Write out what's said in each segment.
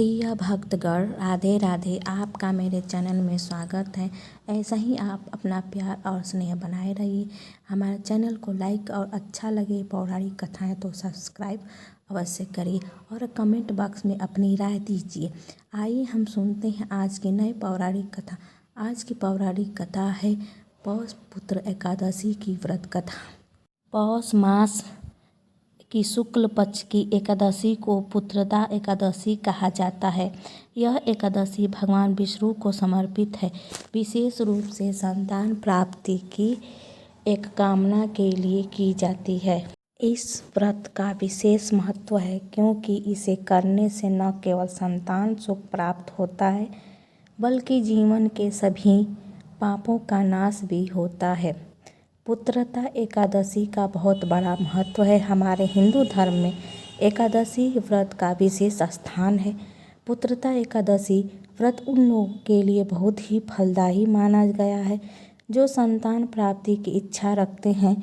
प्रिय भक्तगण, राधे राधे। आपका मेरे चैनल में स्वागत है। ऐसा ही आप अपना प्यार और स्नेह बनाए रहिए। हमारे चैनल को लाइक और अच्छा लगे पौराणिक कथाएं तो सब्सक्राइब अवश्य करिए और कमेंट बॉक्स में अपनी राय दीजिए। आइए हम सुनते हैं आज की नई पौराणिक कथा। आज की पौराणिक कथा है पौष पुत्र एकादशी की व्रत कथा। पौष मास की शुक्ल पक्ष की एकादशी को पुत्रदा एकादशी कहा जाता है। यह एकादशी भगवान विष्णु को समर्पित है। विशेष रूप से संतान प्राप्ति की एक कामना के लिए की जाती है। इस व्रत का विशेष महत्व है क्योंकि इसे करने से न केवल संतान सुख प्राप्त होता है बल्कि जीवन के सभी पापों का नाश भी होता है। पुत्रदा एकादशी का बहुत बड़ा महत्व है। हमारे हिंदू धर्म में एकादशी व्रत का विशेष स्थान है। पुत्रदा एकादशी व्रत उन लोगों के लिए बहुत ही फलदायी माना गया है जो संतान प्राप्ति की इच्छा रखते हैं।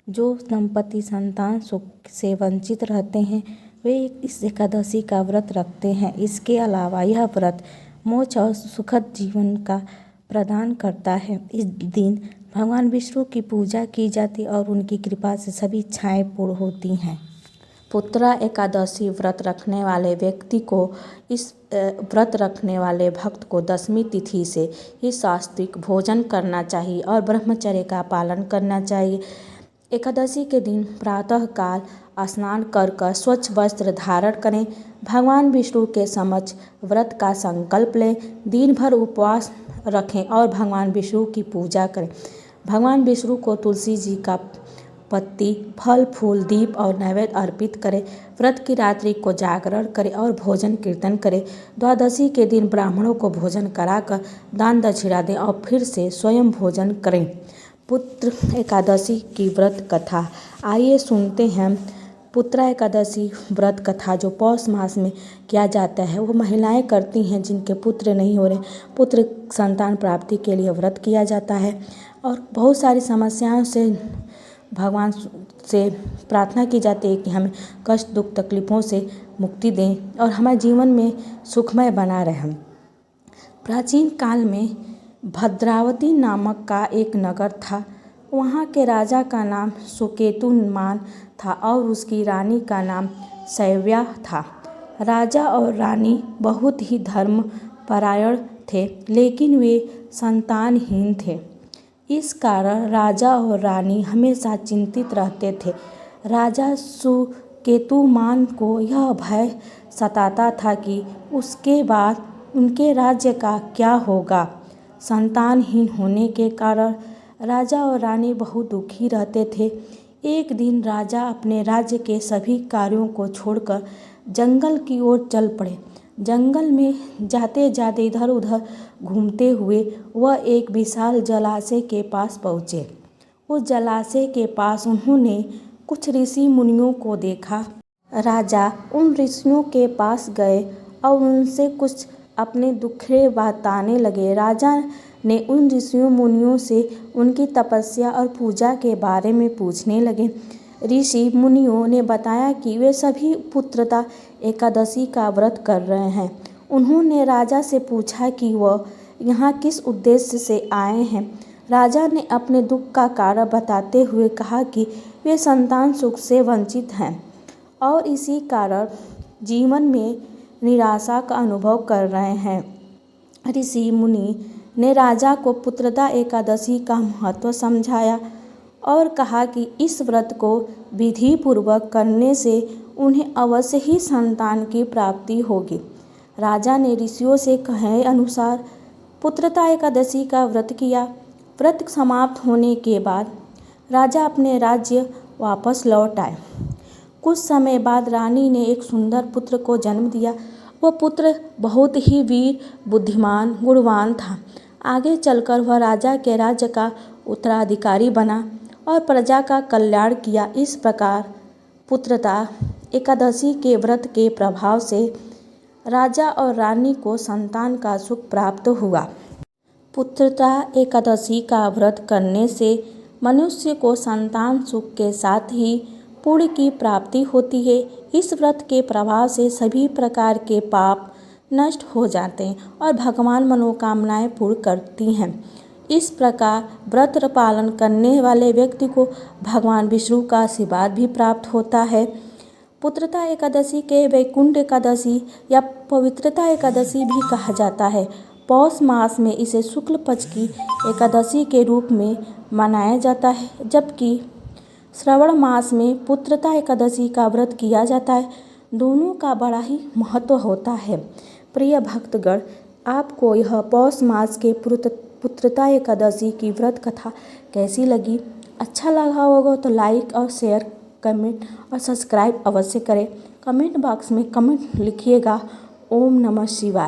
जो दंपति संतान सुख से वंचित रहते हैं वे इस एकादशी का व्रत रखते हैं। इसके अलावा यह व्रत मोक्ष और सुखद जीवन का प्रदान करता है। इस दिन भगवान विष्णु की पूजा की जाती और उनकी कृपा से सभी इच्छाएं पूर्ण होती हैं। पुत्रदा एकादशी व्रत रखने वाले व्यक्ति को इस व्रत रखने वाले भक्त को दशमी तिथि से ही सात्विक भोजन करना चाहिए और ब्रह्मचर्य का पालन करना चाहिए। एकादशी के दिन प्रातःकाल स्नान कर स्वच्छ वस्त्र धारण करें। भगवान विष्णु के समक्ष व्रत का संकल्प लें। दिन भर उपवास रखें और भगवान विष्णु की पूजा करें। भगवान विष्णु को तुलसी जी का पत्ती, फल फूल, दीप और नैवेद्य अर्पित करें। व्रत की रात्रि को जागरण करें और भोजन कीर्तन करें। द्वादशी के दिन ब्राह्मणों को भोजन कराकर दान दक्षिणा दें और फिर से स्वयं भोजन करें। पुत्र एकादशी की व्रत कथा आइए सुनते हैं। पुत्रदा एकादशी व्रत कथा जो पौष मास में किया जाता है वो महिलाएं करती हैं जिनके पुत्र नहीं हो रहे। पुत्र संतान प्राप्ति के लिए व्रत किया जाता है और बहुत सारी समस्याओं से भगवान से प्रार्थना की जाती है कि हमें कष्ट दुख तकलीफ़ों से मुक्ति दें और हमारे जीवन में सुखमय बना रहे। प्राचीन काल में भद्रावती नामक का एक नगर था। वहाँ के राजा का नाम सुकेतुमान था और उसकी रानी का नाम शैव्या था। राजा और रानी बहुत ही धर्मपरायण थे लेकिन वे संतानहीन थे। इस कारण राजा और रानी हमेशा चिंतित रहते थे। राजा सुकेतुमान को यह भय सताता था कि उसके बाद उनके राज्य का क्या होगा। संतानहीन होने के कारण राजा और रानी बहुत दुखी रहते थे। एक दिन राजा अपने राज्य के सभी कार्यों को छोड़कर जंगल की ओर चल पड़े। जंगल में जाते जाते इधर उधर घूमते हुए वह एक विशाल जलाशय के पास पहुँचे। उस जलाशय के पास उन्होंने कुछ ऋषि मुनियों को देखा। राजा उन ऋषियों के पास गए और उनसे कुछ अपने दुखे बताने लगे। राजा ने उन ऋषियों मुनियों से उनकी तपस्या और पूजा के बारे में पूछने लगे। ऋषि मुनियों ने बताया कि वे सभी पुत्रदा एकादशी का व्रत कर रहे हैं। उन्होंने राजा से पूछा कि वह यहाँ किस उद्देश्य से आए हैं। राजा ने अपने दुख का कारण बताते हुए कहा कि वे संतान सुख से वंचित हैं और इसी कारण जीवन में निराशा का अनुभव कर रहे हैं। ऋषि मुनि ने राजा को पुत्रदा एकादशी का महत्व समझाया और कहा कि इस व्रत को विधि पूर्वक करने से उन्हें अवश्य ही संतान की प्राप्ति होगी। राजा ने ऋषियों से कहे अनुसार पुत्रदा एकादशी का व्रत किया। व्रत समाप्त होने के बाद राजा अपने राज्य वापस लौट आए। कुछ समय बाद रानी ने एक सुंदर पुत्र को जन्म दिया। वह पुत्र बहुत ही वीर, बुद्धिमान, गुणवान था। आगे चलकर वह राजा के राज्य का उत्तराधिकारी बना और प्रजा का कल्याण किया। इस प्रकार पुत्रदा एकादशी के व्रत के प्रभाव से राजा और रानी को संतान का सुख प्राप्त हुआ। पुत्रदा एकादशी का व्रत करने से मनुष्य को संतान सुख के साथ ही पुण्य की प्राप्ति होती है। इस व्रत के प्रभाव से सभी प्रकार के पाप नष्ट हो जाते हैं और भगवान मनोकामनाएं पूर्ण करती हैं। इस प्रकार व्रत पालन करने वाले व्यक्ति को भगवान विष्णु का आशीर्वाद भी प्राप्त होता है। पुत्रता एकादशी के वैकुंठ एकादशी या पवित्रता एकादशी भी कहा जाता है। पौष मास में इसे शुक्ल पक्ष की एकादशी के रूप में मनाया जाता है, जबकि श्रावण मास में पुत्रता एकादशी का व्रत किया जाता है। दोनों का बड़ा ही महत्व होता है। प्रिय भक्तगण, आपको यह पौष मास के पुत्रता एकादशी की व्रत कथा कैसी लगी? अच्छा लगा होगा तो लाइक और शेयर, कमेंट और सब्सक्राइब अवश्य करें। कमेंट बॉक्स में कमेंट लिखिएगा। ओम नमः शिवाय।